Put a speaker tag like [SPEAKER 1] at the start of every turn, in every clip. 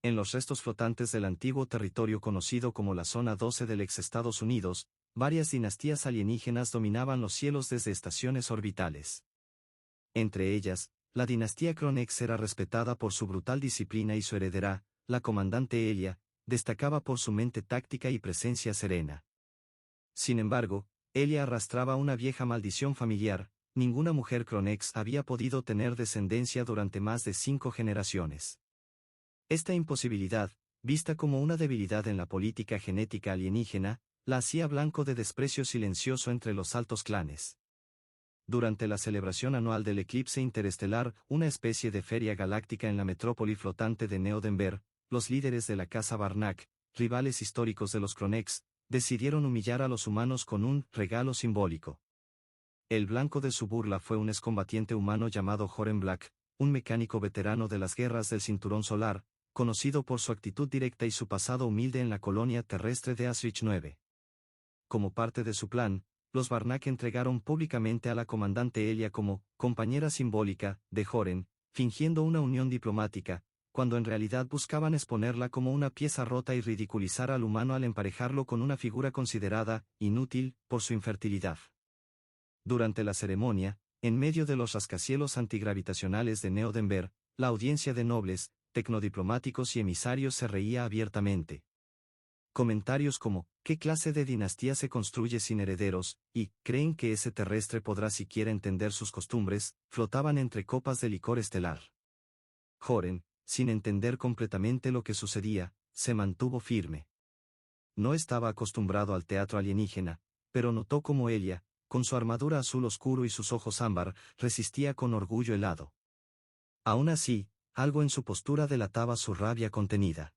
[SPEAKER 1] En los restos flotantes del antiguo territorio conocido como la Zona 12 del ex Estados Unidos, varias dinastías alienígenas dominaban los cielos desde estaciones orbitales. Entre ellas, la dinastía Kronex era respetada por su brutal disciplina y su heredera, la comandante Elia, destacaba por su mente táctica y presencia serena. Sin embargo, Elia arrastraba una vieja maldición familiar. Ninguna mujer Kronex había podido tener descendencia durante más de 5 generaciones. Esta imposibilidad, vista como una debilidad en la política genética alienígena, la hacía blanco de desprecio silencioso entre los altos clanes. Durante la celebración anual del eclipse interestelar, una especie de feria galáctica en la metrópoli flotante de Neo Denver, los líderes de la casa Barnack, rivales históricos de los Kronex, decidieron humillar a los humanos con un regalo simbólico. El blanco de su burla fue un excombatiente humano llamado Joren Black, un mecánico veterano de las guerras del Cinturón Solar, conocido por su actitud directa y su pasado humilde en la colonia terrestre de Asrich 9. Como parte de su plan, los Barnack entregaron públicamente a la comandante Elia como compañera simbólica de Joren, fingiendo una unión diplomática, cuando en realidad buscaban exponerla como una pieza rota y ridiculizar al humano al emparejarlo con una figura considerada inútil por su infertilidad. Durante la ceremonia, en medio de los rascacielos antigravitacionales de Neo Denver, la audiencia de nobles, tecnodiplomáticos y emisarios se reía abiertamente. Comentarios como, ¿qué clase de dinastía se construye sin herederos? Y, ¿creen que ese terrestre podrá siquiera entender sus costumbres? Flotaban entre copas de licor estelar. Joren, sin entender completamente lo que sucedía, se mantuvo firme. No estaba acostumbrado al teatro alienígena, pero notó cómo Elia, con su armadura azul oscuro y sus ojos ámbar, resistía con orgullo helado. Aún así, algo en su postura delataba su rabia contenida.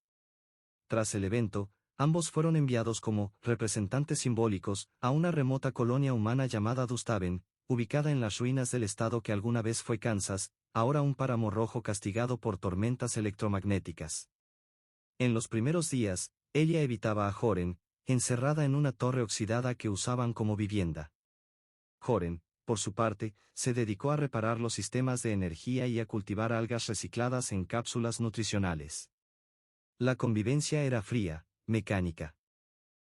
[SPEAKER 1] Tras el evento, ambos fueron enviados como representantes simbólicos a una remota colonia humana llamada Dustaven, ubicada en las ruinas del estado que alguna vez fue Kansas, ahora un páramo rojo castigado por tormentas electromagnéticas. En los primeros días, ella evitaba a Joren, encerrada en una torre oxidada que usaban como vivienda. Joren, por su parte, se dedicó a reparar los sistemas de energía y a cultivar algas recicladas en cápsulas nutricionales. La convivencia era fría, mecánica.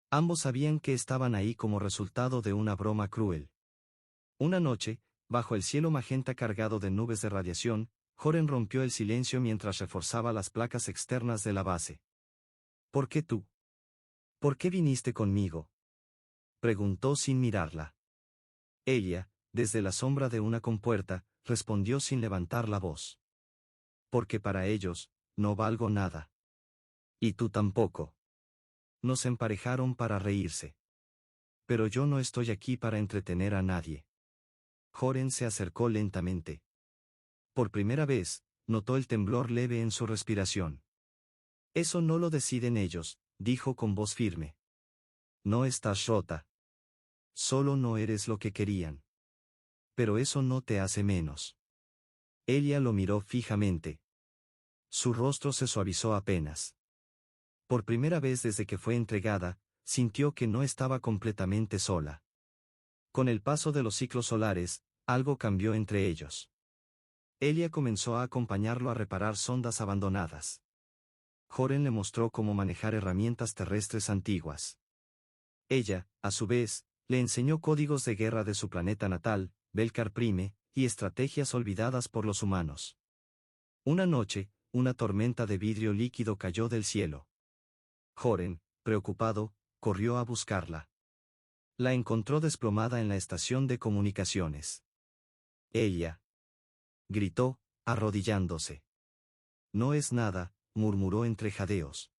[SPEAKER 1] Ambos sabían que estaban ahí como resultado de una broma cruel. Una noche, bajo el cielo magenta cargado de nubes de radiación, Joren rompió el silencio mientras reforzaba las placas externas de la base. ¿Por qué tú? ¿Por qué viniste conmigo?, preguntó sin mirarla. Ella, desde la sombra de una compuerta, respondió sin levantar la voz. Porque para ellos, no valgo nada. Y tú tampoco. Nos emparejaron para reírse. Pero yo no estoy aquí para entretener a nadie. Joren se acercó lentamente. Por primera vez, notó el temblor leve en su respiración. Eso no lo deciden ellos, dijo con voz firme. No estás rota. Solo no eres lo que querían. Pero eso no te hace menos. Elia lo miró fijamente. Su rostro se suavizó apenas. Por primera vez desde que fue entregada, sintió que no estaba completamente sola. Con el paso de los ciclos solares, algo cambió entre ellos. Elia comenzó a acompañarlo a reparar sondas abandonadas. Joren le mostró cómo manejar herramientas terrestres antiguas. Ella, a su vez, le enseñó códigos de guerra de su planeta natal, Belcar Prime, y estrategias olvidadas por los humanos. Una noche, una tormenta de vidrio líquido cayó del cielo. Joren, preocupado, corrió a buscarla. La encontró desplomada en la estación de comunicaciones. Ella gritó, arrodillándose. No es nada, murmuró entre jadeos.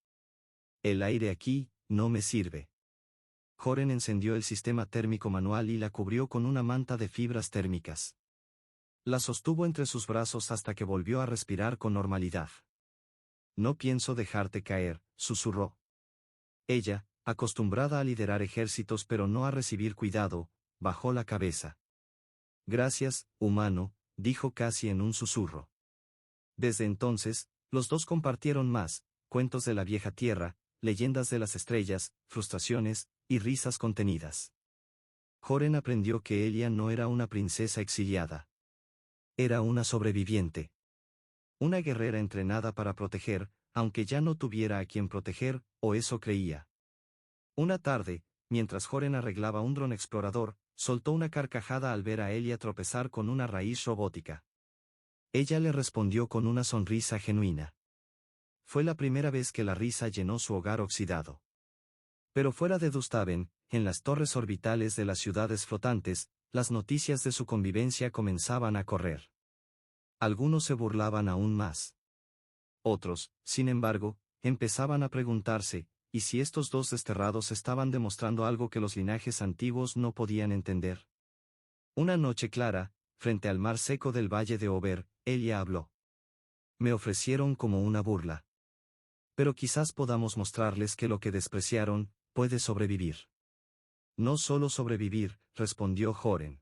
[SPEAKER 1] El aire aquí, no me sirve. Joren encendió el sistema térmico manual y la cubrió con una manta de fibras térmicas. La sostuvo entre sus brazos hasta que volvió a respirar con normalidad. No pienso dejarte caer, susurró. Ella, acostumbrada a liderar ejércitos pero no a recibir cuidado, bajó la cabeza. Gracias, humano, dijo casi en un susurro. Desde entonces, los dos compartieron más, cuentos de la vieja tierra, leyendas de las estrellas, frustraciones, y risas contenidas. Joren aprendió que Elia no era una princesa exiliada. Era una sobreviviente. Una guerrera entrenada para proteger, aunque ya no tuviera a quien proteger, o eso creía. Una tarde, mientras Joren arreglaba un dron explorador, soltó una carcajada al ver a Elia tropezar con una raíz robótica. Ella le respondió con una sonrisa genuina. Fue la primera vez que la risa llenó su hogar oxidado. Pero fuera de Dustaven, en las torres orbitales de las ciudades flotantes, las noticias de su convivencia comenzaban a correr. Algunos se burlaban aún más. Otros, sin embargo, empezaban a preguntarse, ¿y si estos dos desterrados estaban demostrando algo que los linajes antiguos no podían entender? Una noche clara, frente al mar seco del valle de Ober, Elia habló. Me ofrecieron como una burla. Pero quizás podamos mostrarles que lo que despreciaron, puede sobrevivir. No solo sobrevivir, respondió Joren.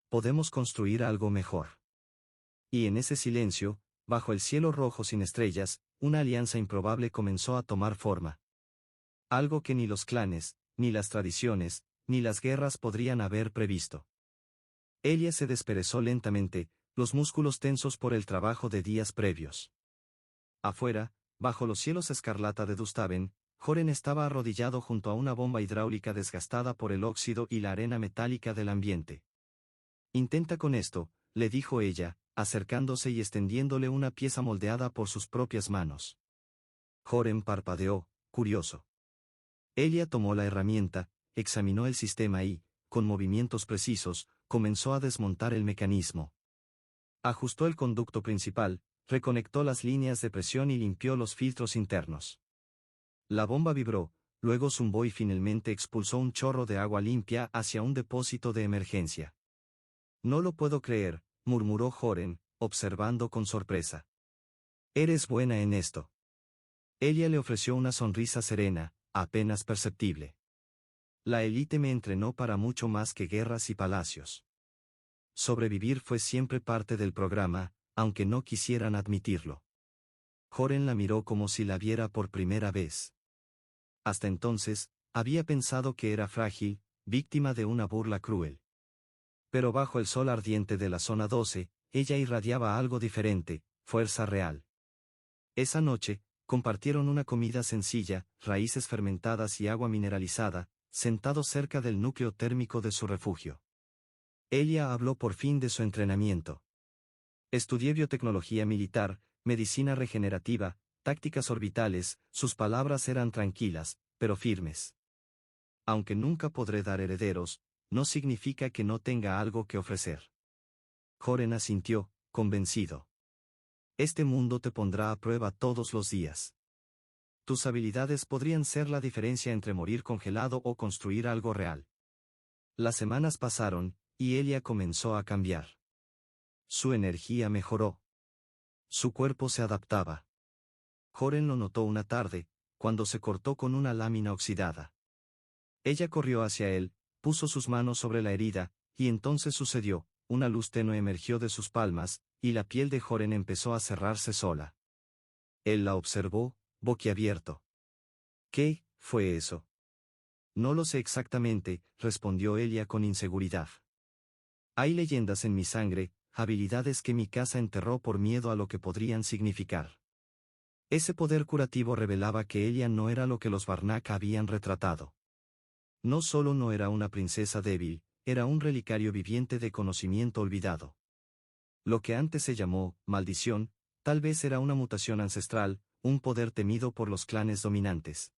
[SPEAKER 1] Podemos construir algo mejor. Y en ese silencio, bajo el cielo rojo sin estrellas, una alianza improbable comenzó a tomar forma. Algo que ni los clanes, ni las tradiciones, ni las guerras podrían haber previsto. Elia se desperezó lentamente, los músculos tensos por el trabajo de días previos. Afuera, bajo los cielos escarlata de Dustaven, Joren estaba arrodillado junto a una bomba hidráulica desgastada por el óxido y la arena metálica del ambiente. Intenta con esto, le dijo ella, acercándose y extendiéndole una pieza moldeada por sus propias manos. Joren parpadeó, curioso. Elia tomó la herramienta, examinó el sistema y, con movimientos precisos, comenzó a desmontar el mecanismo. Ajustó el conducto principal, reconectó las líneas de presión y limpió los filtros internos. La bomba vibró, luego zumbó y finalmente expulsó un chorro de agua limpia hacia un depósito de emergencia. No lo puedo creer, murmuró Joren, observando con sorpresa. Eres buena en esto. Ella le ofreció una sonrisa serena, apenas perceptible. La élite me entrenó para mucho más que guerras y palacios. Sobrevivir fue siempre parte del programa, aunque no quisieran admitirlo. Joren la miró como si la viera por primera vez. Hasta entonces, había pensado que era frágil, víctima de una burla cruel. Pero bajo el sol ardiente de la zona 12, ella irradiaba algo diferente, fuerza real. Esa noche, compartieron una comida sencilla, raíces fermentadas y agua mineralizada, sentados cerca del núcleo térmico de su refugio. Elia habló por fin de su entrenamiento. Estudié biotecnología militar, medicina regenerativa, tácticas orbitales, sus palabras eran tranquilas, pero firmes. Aunque nunca podré dar herederos, no significa que no tenga algo que ofrecer. Joren asintió, convencido. Este mundo te pondrá a prueba todos los días. Tus habilidades podrían ser la diferencia entre morir congelado o construir algo real. Las semanas pasaron, y Elia comenzó a cambiar. Su energía mejoró. Su cuerpo se adaptaba. Joren lo notó una tarde, cuando se cortó con una lámina oxidada. Ella corrió hacia él, puso sus manos sobre la herida, y entonces sucedió, una luz tenue emergió de sus palmas, y la piel de Joren empezó a cerrarse sola. Él la observó, boquiabierto. ¿Qué fue eso? No lo sé exactamente, respondió Elia con inseguridad. Hay leyendas en mi sangre, habilidades que mi casa enterró por miedo a lo que podrían significar. Ese poder curativo revelaba que ella no era lo que los Varnak habían retratado. No solo no era una princesa débil, era un relicario viviente de conocimiento olvidado. Lo que antes se llamó maldición, tal vez era una mutación ancestral, un poder temido por los clanes dominantes.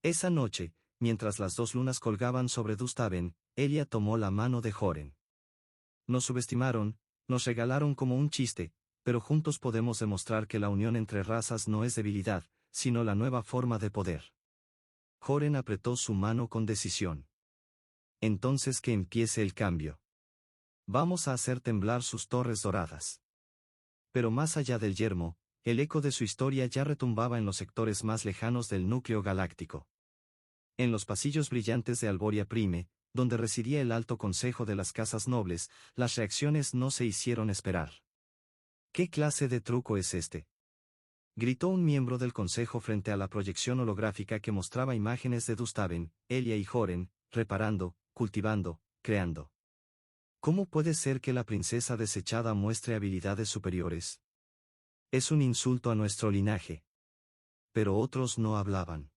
[SPEAKER 1] Esa noche, mientras las dos lunas colgaban sobre Dustaven, Elia tomó la mano de Joren. Nos subestimaron, nos regalaron como un chiste, pero juntos podemos demostrar que la unión entre razas no es debilidad, sino la nueva forma de poder. Joren apretó su mano con decisión. Entonces que empiece el cambio. Vamos a hacer temblar sus torres doradas. Pero más allá del yermo, el eco de su historia ya retumbaba en los sectores más lejanos del núcleo galáctico. En los pasillos brillantes de Alboria Prime, donde residía el alto consejo de las casas nobles, las reacciones no se hicieron esperar. ¿Qué clase de truco es este?, gritó un miembro del consejo frente a la proyección holográfica que mostraba imágenes de Dustaven, Elia y Joren, reparando, cultivando, creando. ¿Cómo puede ser que la princesa desechada muestre habilidades superiores? Es un insulto a nuestro linaje. pero otros no hablaban.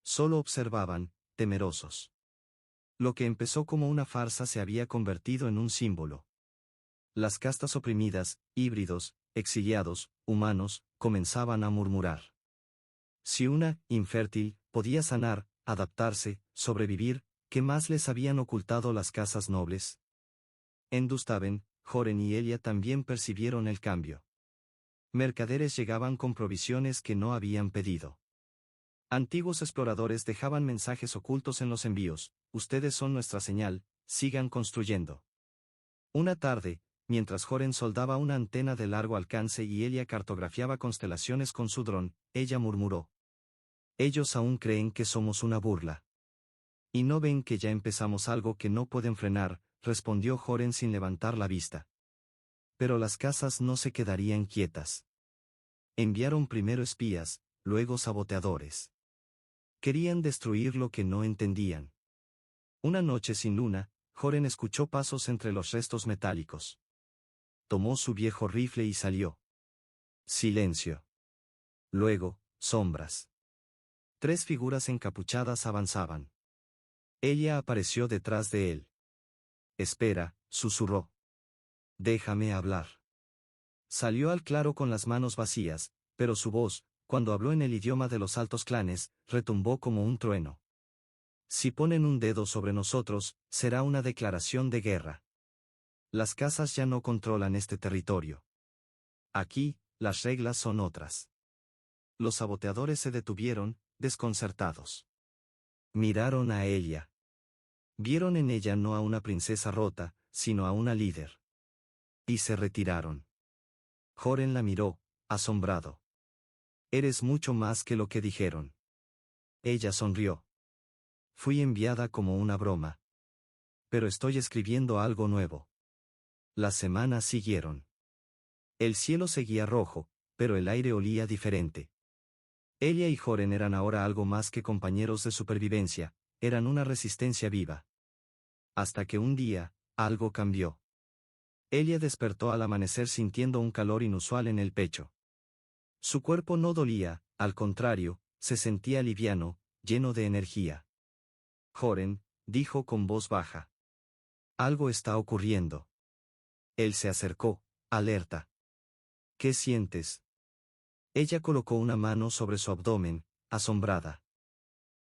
[SPEAKER 1] Solo observaban, temerosos. Lo que empezó como una farsa se había convertido en un símbolo. Las castas oprimidas, híbridos, exiliados, humanos, comenzaban a murmurar. Si una, infértil, podía sanar, adaptarse, sobrevivir, ¿qué más les habían ocultado las casas nobles? En Dustaven, Joren y Elia también percibieron el cambio. Mercaderes llegaban con provisiones que no habían pedido. Antiguos exploradores dejaban mensajes ocultos en los envíos: ustedes son nuestra señal, sigan construyendo. Una tarde, mientras Joren soldaba una antena de largo alcance y Elia cartografiaba constelaciones con su dron, ella murmuró: ellos aún creen que somos una burla. ¿Y no ven que ya empezamos algo que no pueden frenar?, respondió Joren sin levantar la vista. Pero las casas no se quedarían quietas. Enviaron primero espías, luego saboteadores. Querían destruir lo que no entendían. Una noche sin luna, Joren escuchó pasos entre los restos metálicos. Tomó su viejo rifle y salió. Silencio. Luego, sombras. 3 figuras encapuchadas avanzaban. Ella apareció detrás de él. Espera, susurró. Déjame hablar. Salió al claro con las manos vacías, pero su voz, cuando habló en el idioma de los altos clanes, retumbó como un trueno. Si ponen un dedo sobre nosotros, será una declaración de guerra. Las casas ya no controlan este territorio. Aquí, las reglas son otras. Los saboteadores se detuvieron, desconcertados. Miraron a ella. Vieron en ella no a una princesa rota, sino a una líder. Y se retiraron. Joren la miró, asombrado. Eres mucho más que lo que dijeron. Ella sonrió. Fui enviada como una broma. Pero estoy escribiendo algo nuevo. Las semanas siguieron. El cielo seguía rojo, pero el aire olía diferente. Ella y Joren eran ahora algo más que compañeros de supervivencia, eran una resistencia viva. Hasta que un día, algo cambió. Ella despertó al amanecer sintiendo un calor inusual en el pecho. Su cuerpo no dolía, al contrario, se sentía liviano, lleno de energía. Joren, dijo con voz baja. Algo está ocurriendo. Él se acercó, alerta. ¿Qué sientes? Ella colocó una mano sobre su abdomen, asombrada.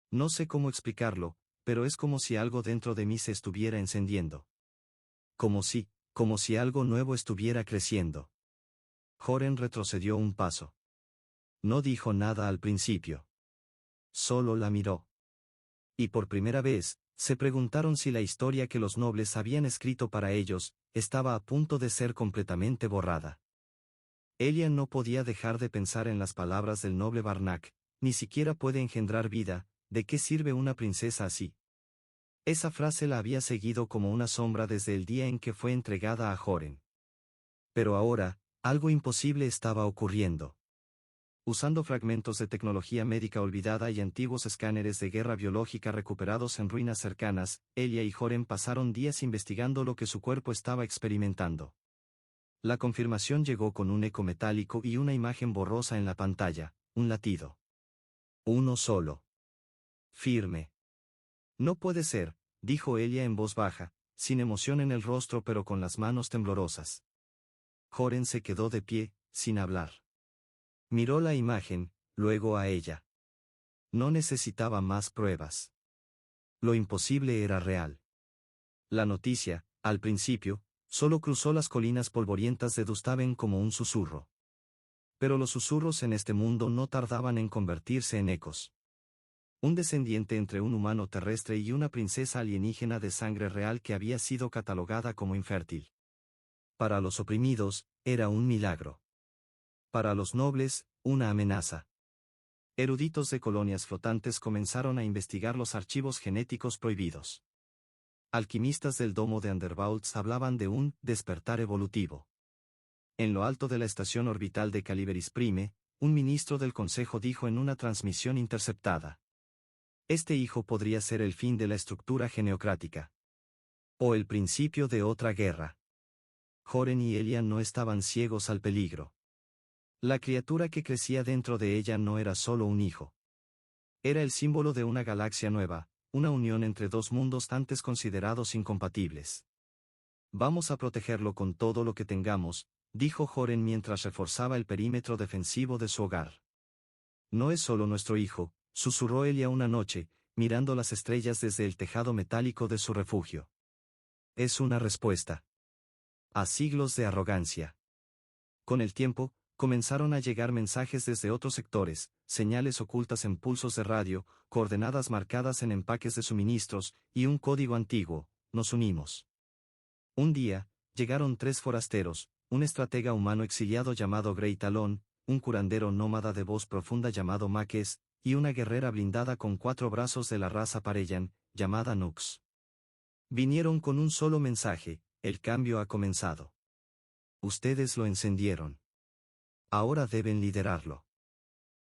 [SPEAKER 1] No sé cómo explicarlo, pero es como si algo dentro de mí se estuviera encendiendo. Como si algo nuevo estuviera creciendo. Joren retrocedió un paso. No dijo nada al principio. Solo la miró. Y por primera vez, se preguntaron si la historia que los nobles habían escrito para ellos, estaba a punto de ser completamente borrada. Elia no podía dejar de pensar en las palabras del noble Barnac: ni siquiera puede engendrar vida, ¿de qué sirve una princesa así? Esa frase la había seguido como una sombra desde el día en que fue entregada a Joren. Pero ahora, algo imposible estaba ocurriendo. Usando fragmentos de tecnología médica olvidada y antiguos escáneres de guerra biológica recuperados en ruinas cercanas, Elia y Joren pasaron días investigando lo que su cuerpo estaba experimentando. La confirmación llegó con un eco metálico y una imagen borrosa en la pantalla: un latido. Uno solo. Firme. No puede ser, dijo Elia en voz baja, sin emoción en el rostro pero con las manos temblorosas. Joren se quedó de pie, sin hablar. Miró la imagen, luego a ella. No necesitaba más pruebas. Lo imposible era real. La noticia, al principio, solo cruzó las colinas polvorientas de Dustaven como un susurro. Pero los susurros en este mundo no tardaban en convertirse en ecos. Un descendiente entre un humano terrestre y una princesa alienígena de sangre real que había sido catalogada como infértil. Para los oprimidos, era un milagro. Para los nobles, una amenaza. Eruditos de colonias flotantes comenzaron a investigar los archivos genéticos prohibidos. Alquimistas del domo de Undervaults hablaban de un despertar evolutivo. En lo alto de la estación orbital de Caliberis Prime, un ministro del Consejo dijo en una transmisión interceptada: este hijo podría ser el fin de la estructura geneocrática. O el principio de otra guerra. Joren y Elia no estaban ciegos al peligro. La criatura que crecía dentro de ella no era solo un hijo. Era el símbolo de una galaxia nueva, una unión entre dos mundos antes considerados incompatibles. Vamos a protegerlo con todo lo que tengamos, dijo Joren mientras reforzaba el perímetro defensivo de su hogar. No es solo nuestro hijo, susurró Elia una noche, mirando las estrellas desde el tejado metálico de su refugio. Es una respuesta a siglos de arrogancia. Con el tiempo, comenzaron a llegar mensajes desde otros sectores, señales ocultas en pulsos de radio, coordenadas marcadas en empaques de suministros, y un código antiguo: nos unimos. Un día, llegaron 3 forasteros, un estratega humano exiliado llamado Grey Talon, un curandero nómada de voz profunda llamado Maques, y una guerrera blindada con 4 brazos de la raza Parellan, llamada Nux. Vinieron con un solo mensaje: el cambio ha comenzado. Ustedes lo encendieron. Ahora deben liderarlo.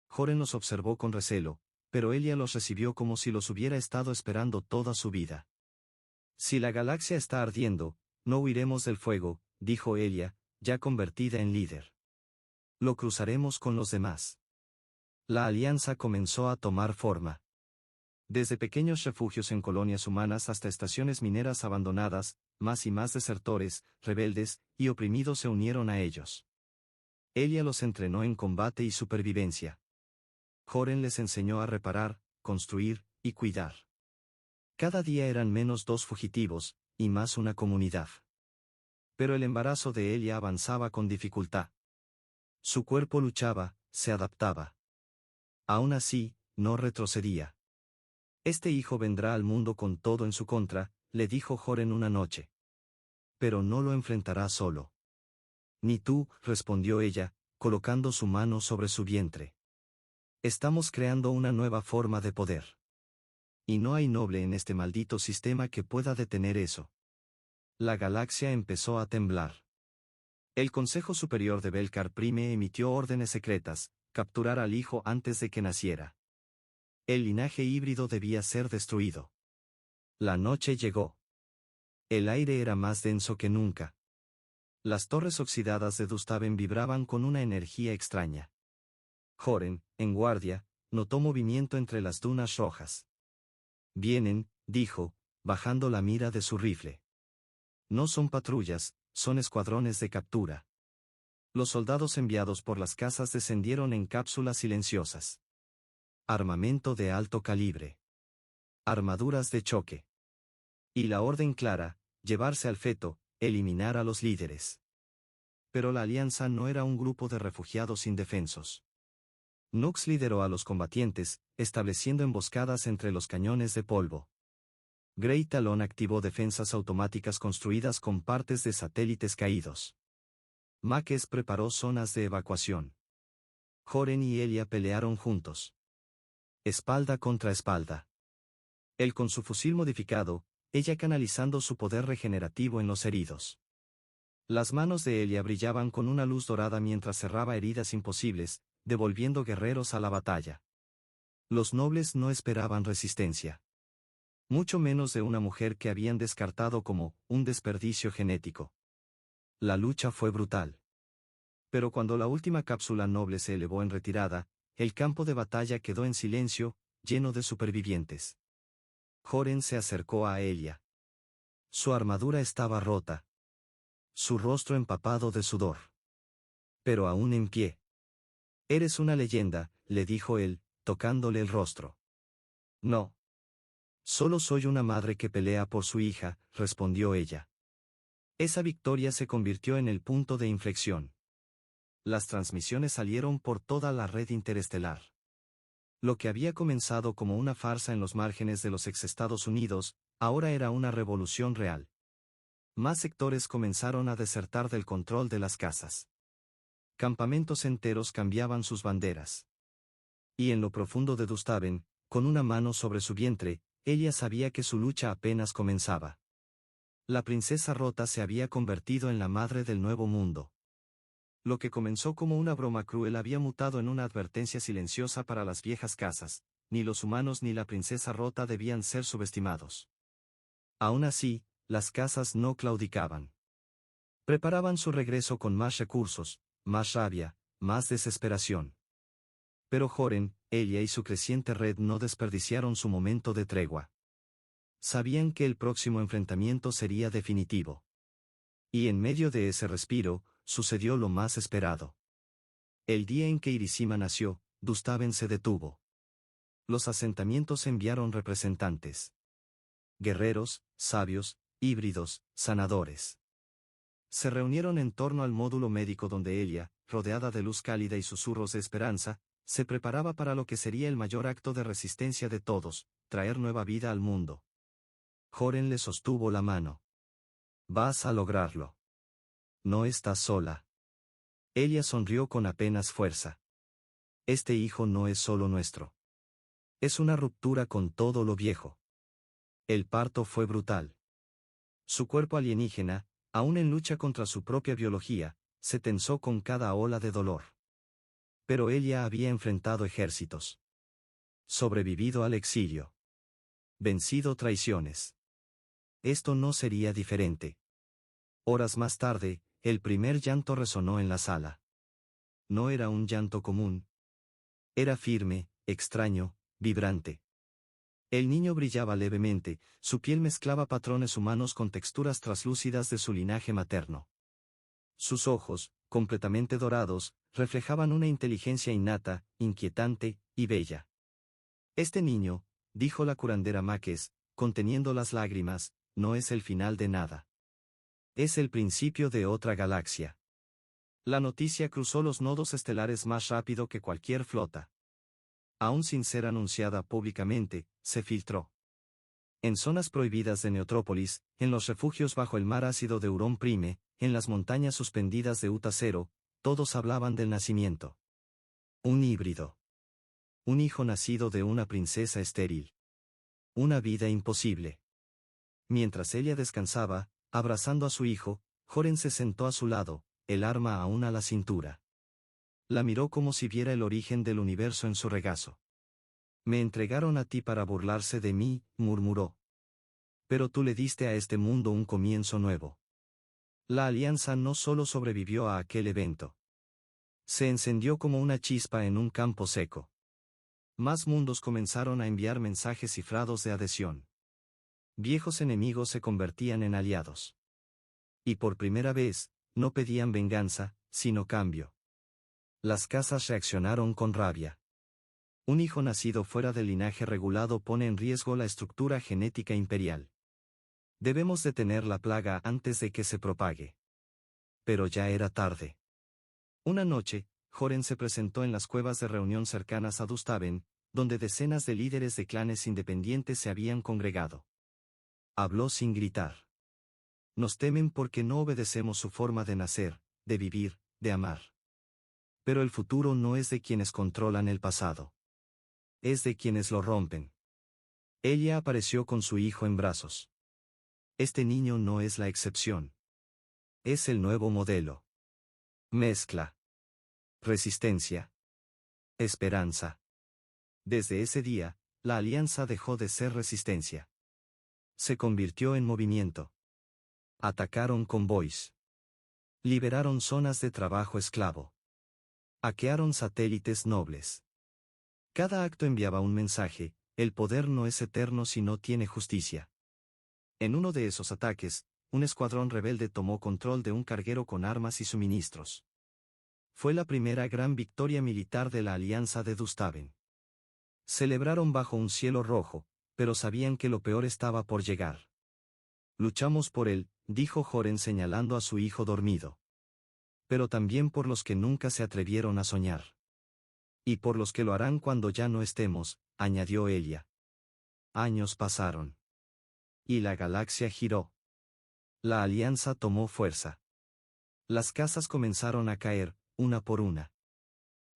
[SPEAKER 1] Joren los observó con recelo, pero Elia los recibió como si los hubiera estado esperando toda su vida. Si la galaxia está ardiendo, no huiremos del fuego, dijo Elia, ya convertida en líder. Lo cruzaremos con los demás. La alianza comenzó a tomar forma. Desde pequeños refugios en colonias humanas hasta estaciones mineras abandonadas, más y más desertores, rebeldes y oprimidos se unieron a ellos. Elia los entrenó en combate y supervivencia. Joren les enseñó a reparar, construir y cuidar. Cada día eran menos 2 fugitivos, y más una comunidad. Pero el embarazo de Elia avanzaba con dificultad. Su cuerpo luchaba, se adaptaba. Aún así, no retrocedía. Este hijo vendrá al mundo con todo en su contra, le dijo Joren una noche. Pero no lo enfrentará solo. Ni tú, respondió ella, colocando su mano sobre su vientre. Estamos creando una nueva forma de poder. Y no hay noble en este maldito sistema que pueda detener eso. La galaxia empezó a temblar. El Consejo Superior de Belcar Prime emitió órdenes secretas: capturar al hijo antes de que naciera. El linaje híbrido debía ser destruido. La noche llegó. El aire era más denso que nunca. Las torres oxidadas de Dustaven vibraban con una energía extraña. Joren, en guardia, notó movimiento entre las dunas rojas. Vienen, dijo, bajando la mira de su rifle. No son patrullas, son escuadrones de captura. Los soldados enviados por las casas descendieron en cápsulas silenciosas. Armamento de alto calibre. Armaduras de choque. Y la orden clara: llevarse al feto, eliminar a los líderes. Pero la alianza no era un grupo de refugiados indefensos. Nux lideró a los combatientes, estableciendo emboscadas entre los cañones de polvo. Grey Talon activó defensas automáticas construidas con partes de satélites caídos. Maques preparó zonas de evacuación. Joren y Elia pelearon juntos. Espalda contra espalda. Él con su fusil modificado, ella canalizando su poder regenerativo en los heridos. Las manos de Elia brillaban con una luz dorada mientras cerraba heridas imposibles, devolviendo guerreros a la batalla. Los nobles no esperaban resistencia. Mucho menos de una mujer que habían descartado como un desperdicio genético. La lucha fue brutal. Pero cuando la última cápsula noble se elevó en retirada, el campo de batalla quedó en silencio, lleno de supervivientes. Joren se acercó a Elia. Su armadura estaba rota. Su rostro empapado de sudor. Pero aún en pie. Eres una leyenda, le dijo él, tocándole el rostro. No. Solo soy una madre que pelea por su hija, respondió ella. Esa victoria se convirtió en el punto de inflexión. Las transmisiones salieron por toda la red interestelar. Lo que había comenzado como una farsa en los márgenes de los ex-Estados Unidos, ahora era una revolución real. Más sectores comenzaron a desertar del control de las casas. Campamentos enteros cambiaban sus banderas. Y en lo profundo de Dustaven, con una mano sobre su vientre, ella sabía que su lucha apenas comenzaba. La princesa rota se había convertido en la madre del nuevo mundo. Lo que comenzó como una broma cruel había mutado en una advertencia silenciosa para las viejas casas: ni los humanos ni la princesa rota debían ser subestimados. Aún así, las casas no claudicaban. Preparaban su regreso con más recursos, más rabia, más desesperación. Pero Joren, ella y su creciente red no desperdiciaron su momento de tregua. Sabían que el próximo enfrentamiento sería definitivo. Y en medio de ese respiro, sucedió lo más esperado. El día en que Irisima nació, Dustaven se detuvo. Los asentamientos enviaron representantes. Guerreros, sabios, híbridos, sanadores. Se reunieron en torno al módulo médico donde ella, rodeada de luz cálida y susurros de esperanza, se preparaba para lo que sería el mayor acto de resistencia de todos, traer nueva vida al mundo. Joren le sostuvo la mano. Vas a lograrlo. No estás sola. Ella sonrió con apenas fuerza. Este hijo no es solo nuestro. Es una ruptura con todo lo viejo. El parto fue brutal. Su cuerpo alienígena, aún en lucha contra su propia biología, se tensó con cada ola de dolor. Pero ella había enfrentado ejércitos. Sobrevivido al exilio. Vencido traiciones. Esto no sería diferente. Horas más tarde, el primer llanto resonó en la sala. No era un llanto común. Era firme, extraño, vibrante. El niño brillaba levemente, su piel mezclaba patrones humanos con texturas traslúcidas de su linaje materno. Sus ojos, completamente dorados, reflejaban una inteligencia innata, inquietante y bella. Este niño, dijo la curandera Máquez, conteniendo las lágrimas, no es el final de nada. Es el principio de otra galaxia. La noticia cruzó los nodos estelares más rápido que cualquier flota. Aún sin ser anunciada públicamente, se filtró. En zonas prohibidas de Neotrópolis, en los refugios bajo el mar ácido de Hurón Prime, en las montañas suspendidas de Uta Cero, todos hablaban del nacimiento. Un híbrido. Un hijo nacido de una princesa estéril. Una vida imposible. Mientras ella descansaba, abrazando a su hijo, Joren se sentó a su lado, el arma aún a la cintura. La miró como si viera el origen del universo en su regazo. Me entregaron a ti para burlarse de mí, murmuró. Pero tú le diste a este mundo un comienzo nuevo. La alianza no solo sobrevivió a aquel evento. Se encendió como una chispa en un campo seco. Más mundos comenzaron a enviar mensajes cifrados de adhesión. Viejos enemigos se convertían en aliados. Y por primera vez, no pedían venganza, sino cambio. Las casas reaccionaron con rabia. Un hijo nacido fuera del linaje regulado pone en riesgo la estructura genética imperial. Debemos detener la plaga antes de que se propague. Pero ya era tarde. Una noche, Joren se presentó en las cuevas de reunión cercanas a Dustaven, donde decenas de líderes de clanes independientes se habían congregado. Habló sin gritar. Nos temen porque no obedecemos su forma de nacer, de vivir, de amar. Pero el futuro no es de quienes controlan el pasado. Es de quienes lo rompen. Ella apareció con su hijo en brazos. Este niño no es la excepción. Es el nuevo modelo. Mezcla. Resistencia. Esperanza. Desde ese día, la alianza dejó de ser resistencia. Se convirtió en movimiento. Atacaron convoys. Liberaron zonas de trabajo esclavo. Hackearon satélites nobles. Cada acto enviaba un mensaje: el poder no es eterno si no tiene justicia. En uno de esos ataques, un escuadrón rebelde tomó control de un carguero con armas y suministros. Fue la primera gran victoria militar de la Alianza de Dustaven. Celebraron bajo un cielo rojo, pero sabían que lo peor estaba por llegar. Luchamos por él, dijo Joren señalando a su hijo dormido. Pero también por los que nunca se atrevieron a soñar. Y por los que lo harán cuando ya no estemos, añadió ella. Años pasaron. Y la galaxia giró. La alianza tomó fuerza. Las casas comenzaron a caer, una por una.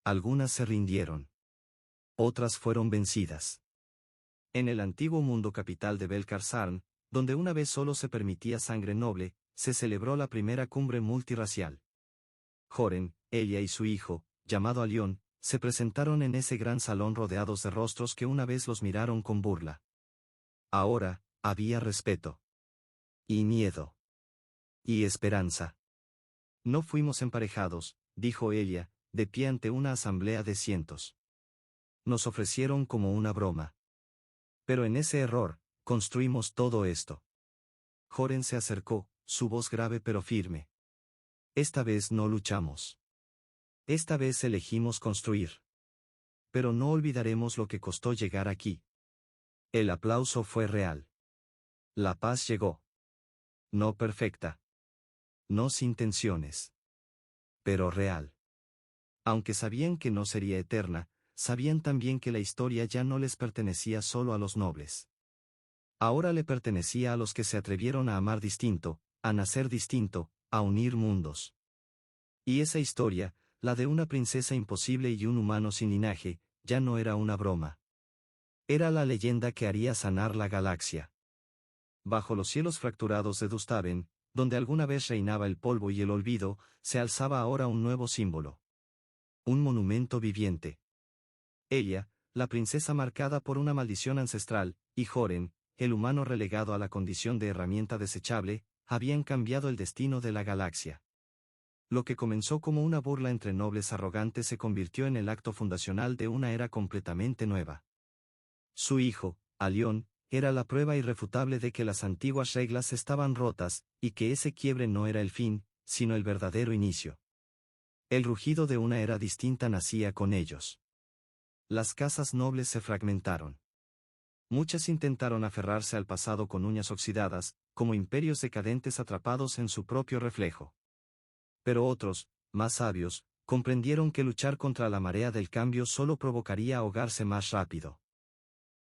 [SPEAKER 1] Algunas se rindieron. Otras fueron vencidas. En el antiguo mundo capital de Belkarsarn, donde una vez solo se permitía sangre noble, se celebró la primera cumbre multirracial. Joren, ella y su hijo, llamado Alión, se presentaron en ese gran salón rodeados de rostros que una vez los miraron con burla. Ahora, había respeto. Y miedo. Y esperanza. No fuimos emparejados, dijo ella, de pie ante una asamblea de cientos. Nos ofrecieron como una broma. Pero en ese error, construimos todo esto. Joren se acercó, su voz grave pero firme. Esta vez no luchamos. Esta vez elegimos construir. Pero no olvidaremos lo que costó llegar aquí. El aplauso fue real. La paz llegó. No perfecta. No sin tensiones. Pero real. Aunque sabían que no sería eterna, sabían también que la historia ya no les pertenecía solo a los nobles. Ahora le pertenecía a los que se atrevieron a amar distinto, a nacer distinto, a unir mundos. Y esa historia, la de una princesa imposible y un humano sin linaje, ya no era una broma. Era la leyenda que haría sanar la galaxia. Bajo los cielos fracturados de Dustaven, donde alguna vez reinaba el polvo y el olvido, se alzaba ahora un nuevo símbolo. Un monumento viviente. Ella, la princesa marcada por una maldición ancestral, y Joren, el humano relegado a la condición de herramienta desechable, habían cambiado el destino de la galaxia. Lo que comenzó como una burla entre nobles arrogantes se convirtió en el acto fundacional de una era completamente nueva. Su hijo, Alión, era la prueba irrefutable de que las antiguas reglas estaban rotas, y que ese quiebre no era el fin, sino el verdadero inicio. El rugido de una era distinta nacía con ellos. Las casas nobles se fragmentaron. Muchas intentaron aferrarse al pasado con uñas oxidadas, como imperios decadentes atrapados en su propio reflejo. Pero otros, más sabios, comprendieron que luchar contra la marea del cambio solo provocaría ahogarse más rápido.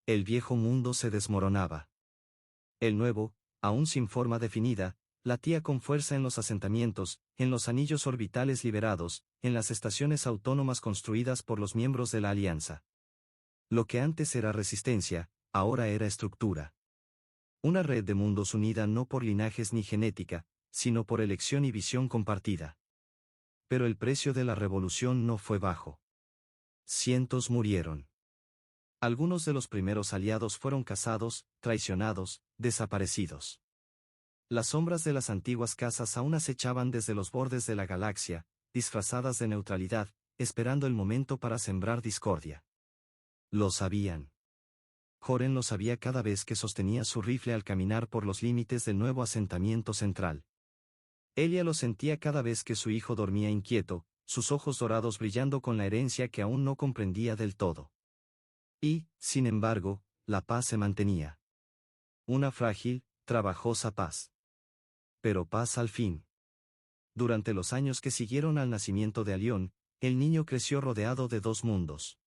[SPEAKER 1] El viejo mundo se desmoronaba. El nuevo, aún sin forma definida, latía con fuerza en los asentamientos, en los anillos orbitales liberados, en las estaciones autónomas construidas por los miembros de la Alianza. Lo que antes era resistencia, ahora era estructura. Una red de mundos unida no por linajes ni genética, sino por elección y visión compartida. Pero el precio de la revolución no fue bajo. Cientos murieron. Algunos de los primeros aliados fueron cazados, traicionados, desaparecidos. Las sombras de las antiguas casas aún acechaban desde los bordes de la galaxia, disfrazadas de neutralidad, esperando el momento para sembrar discordia. Lo sabían. Joren lo sabía cada vez que sostenía su rifle al caminar por los límites del nuevo asentamiento central. Ella lo sentía cada vez que su hijo dormía inquieto, sus ojos dorados brillando con la herencia que aún no comprendía del todo. Y, sin embargo, la paz se mantenía. Una frágil, trabajosa paz. Pero paz al fin. Durante los años que siguieron al nacimiento de Alión, el niño creció rodeado de dos mundos.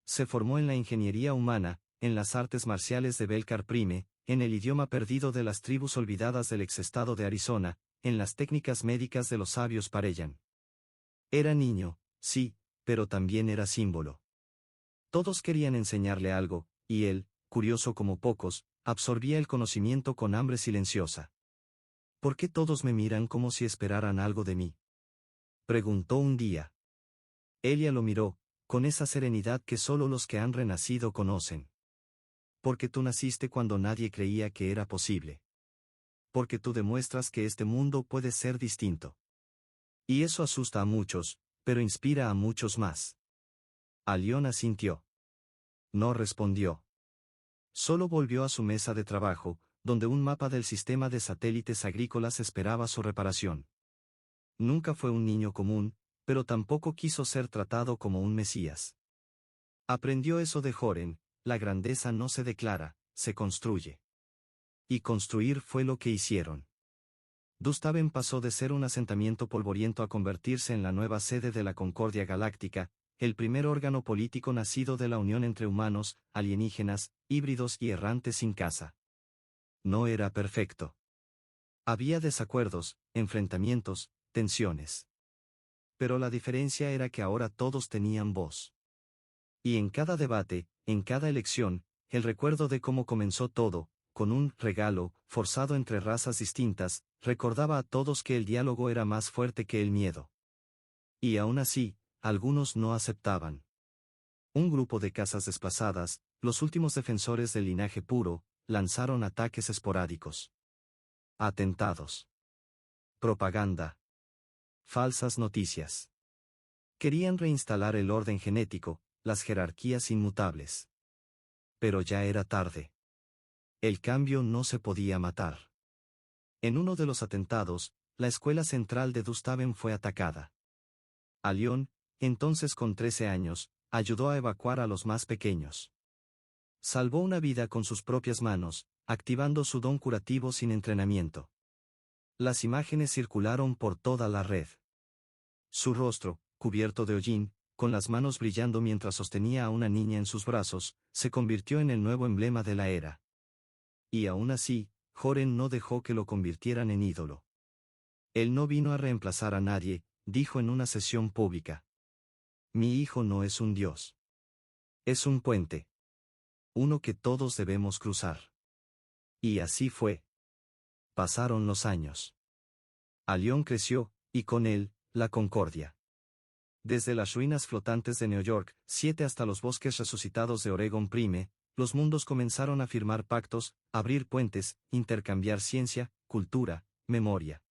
[SPEAKER 1] Se formó en la ingeniería humana, en las artes marciales de Belcar Prime, en el idioma perdido de las tribus olvidadas del exestado de Arizona, en las técnicas médicas de los sabios Parellan. Era niño, sí, pero también era símbolo. Todos querían enseñarle algo, y él, curioso como pocos, absorbía el conocimiento con hambre silenciosa. ¿Por qué todos me miran como si esperaran algo de mí?, preguntó un día. Elia lo miró, con esa serenidad que solo los que han renacido conocen. Porque tú naciste cuando nadie creía que era posible. Porque tú demuestras que este mundo puede ser distinto. Y eso asusta a muchos, pero inspira a muchos más. Alión asintió. No respondió. Solo volvió a su mesa de trabajo, donde un mapa del sistema de satélites agrícolas esperaba su reparación. Nunca fue un niño común, pero tampoco quiso ser tratado como un mesías. Aprendió eso de Joren: la grandeza no se declara, se construye. Y construir fue lo que hicieron. Dustaven pasó de ser un asentamiento polvoriento a convertirse en la nueva sede de la Concordia Galáctica, el primer órgano político nacido de la unión entre humanos, alienígenas, híbridos y errantes sin casa. No era perfecto. Había desacuerdos, enfrentamientos, tensiones. Pero la diferencia era que ahora todos tenían voz. Y en cada debate, en cada elección, el recuerdo de cómo comenzó todo, con un regalo, forzado entre razas distintas, recordaba a todos que el diálogo era más fuerte que el miedo. Y aún así, algunos no aceptaban. Un grupo de casas desplazadas, los últimos defensores del linaje puro, lanzaron ataques esporádicos. Atentados. Propaganda. Falsas noticias. Querían reinstalar el orden genético, las jerarquías inmutables. Pero ya era tarde. El cambio no se podía matar. En uno de los atentados, la escuela central de Dustaven fue atacada. Alión, entonces con 13 años, ayudó a evacuar a los más pequeños. Salvó una vida con sus propias manos, activando su don curativo sin entrenamiento. Las imágenes circularon por toda la red. Su rostro, cubierto de hollín, con las manos brillando mientras sostenía a una niña en sus brazos, se convirtió en el nuevo emblema de la era. Y aún así, Joren no dejó que lo convirtieran en ídolo. Él no vino a reemplazar a nadie, dijo en una sesión pública. Mi hijo no es un dios. Es un puente. Uno que todos debemos cruzar. Y así fue. Pasaron los años. Alión creció, y con él, la concordia. Desde las ruinas flotantes de New York, 7 hasta los bosques resucitados de Oregon Prime, los mundos comenzaron a firmar pactos, abrir puentes, intercambiar ciencia, cultura, memoria.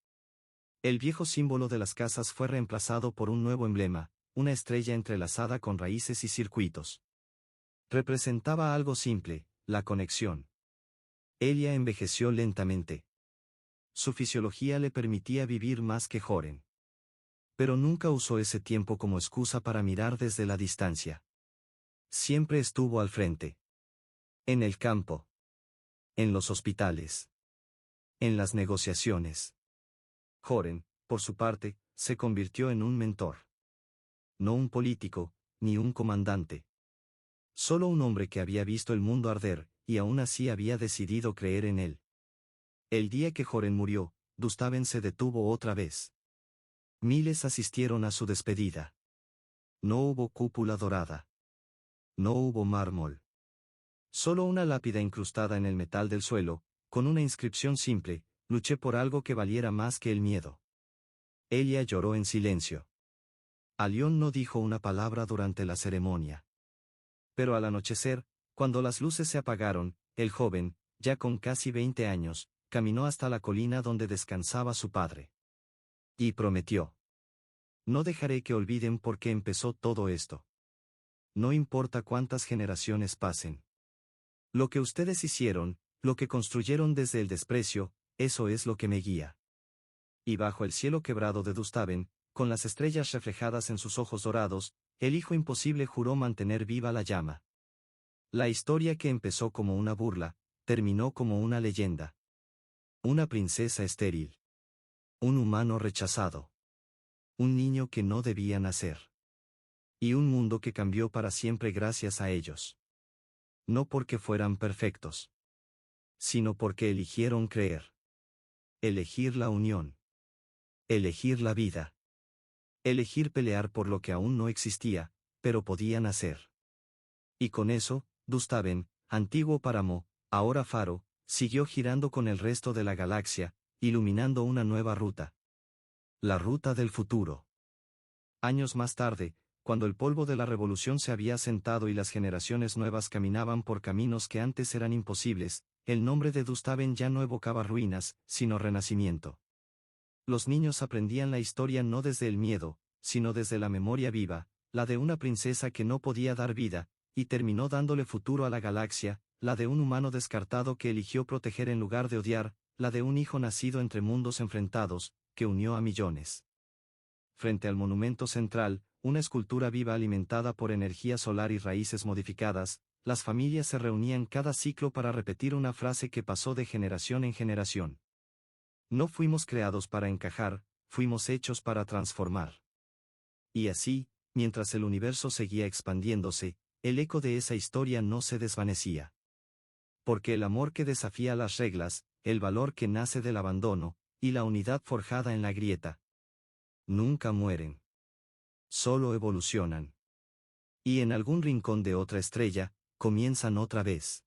[SPEAKER 1] El viejo símbolo de las casas fue reemplazado por un nuevo emblema, una estrella entrelazada con raíces y circuitos. Representaba algo simple, la conexión. Elia envejeció lentamente. Su fisiología le permitía vivir más que Joren. Pero nunca usó ese tiempo como excusa para mirar desde la distancia. Siempre estuvo al frente. En el campo. En los hospitales. En las negociaciones. Joren, por su parte, se convirtió en un mentor. No un político, ni un comandante. Solo un hombre que había visto el mundo arder, y aún así había decidido creer en él. El día que Joren murió, Dustaven se detuvo otra vez. Miles asistieron a su despedida. No hubo cúpula dorada. No hubo mármol. Solo una lápida incrustada en el metal del suelo, con una inscripción simple: luché por algo que valiera más que el miedo. Elia lloró en silencio. Alión no dijo una palabra durante la ceremonia. Pero al anochecer, cuando las luces se apagaron, el joven, ya con casi 20 años, caminó hasta la colina donde descansaba su padre. Y prometió: no dejaré que olviden por qué empezó todo esto. No importa cuántas generaciones pasen. Lo que ustedes hicieron, lo que construyeron desde el desprecio, eso es lo que me guía. Y bajo el cielo quebrado de Dustaven, con las estrellas reflejadas en sus ojos dorados, el hijo imposible juró mantener viva la llama. La historia que empezó como una burla, terminó como una leyenda. Una princesa estéril. Un humano rechazado. Un niño que no debía nacer. Y un mundo que cambió para siempre gracias a ellos. No porque fueran perfectos, sino porque eligieron creer. Elegir la unión. Elegir la vida. Elegir pelear por lo que aún no existía, pero podía nacer. Y con eso, Dustaven, antiguo páramo, ahora faro, siguió girando con el resto de la galaxia, iluminando una nueva ruta. La ruta del futuro. Años más tarde, cuando el polvo de la revolución se había asentado y las generaciones nuevas caminaban por caminos que antes eran imposibles, el nombre de Dustaven ya no evocaba ruinas, sino renacimiento. Los niños aprendían la historia no desde el miedo, sino desde la memoria viva, la de una princesa que no podía dar vida, y terminó dándole futuro a la galaxia, la de un humano descartado que eligió proteger en lugar de odiar, la de un hijo nacido entre mundos enfrentados, que unió a millones. Frente al monumento central, una escultura viva alimentada por energía solar y raíces modificadas, las familias se reunían cada ciclo para repetir una frase que pasó de generación en generación. No fuimos creados para encajar, fuimos hechos para transformar. Y así, mientras el universo seguía expandiéndose, el eco de esa historia no se desvanecía. Porque el amor que desafía las reglas, el valor que nace del abandono, y la unidad forjada en la grieta, nunca mueren. Solo evolucionan. Y en algún rincón de otra estrella, comienzan otra vez.